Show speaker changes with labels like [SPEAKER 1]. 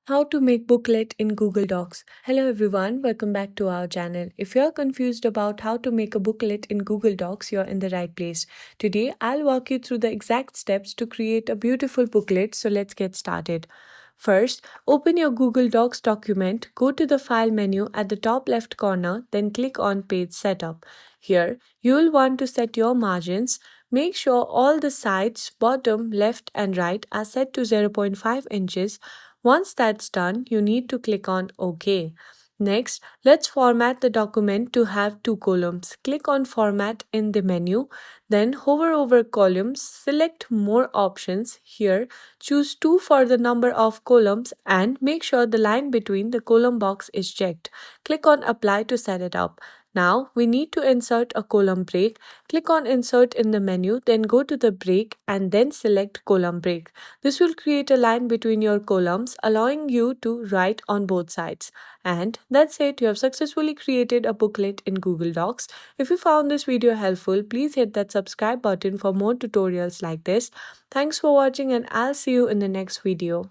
[SPEAKER 1] How to make booklet in Google Docs. Hello everyone, welcome back to our channel. If you're confused about how to make a booklet in Google Docs, you're in the right place. Today, I'll walk you through the exact steps to create a beautiful booklet, so let's get started. First, open your Google Docs document, go to the File menu at the top left corner, then click on Page Setup. Here, you'll want to set your margins. Make sure all the sides, bottom, left, and right are set to 0.5 inches. Once that's done, you need to click on OK. Next, let's format the document to have two columns. Click on Format in the menu, then hover over columns, select More options. Here, choose 2 for the number of columns and make sure the line between the column box is checked. Click on Apply to set it up. Now, we need to insert a column break. Click on Insert in the menu, then go to the break and then select Column Break. This will create a line between your columns, allowing you to write on both sides. And that's it, you have successfully created a booklet in Google Docs. If you found this video helpful, please hit that subscribe button for more tutorials like this. Thanks for watching and I'll see you in the next video.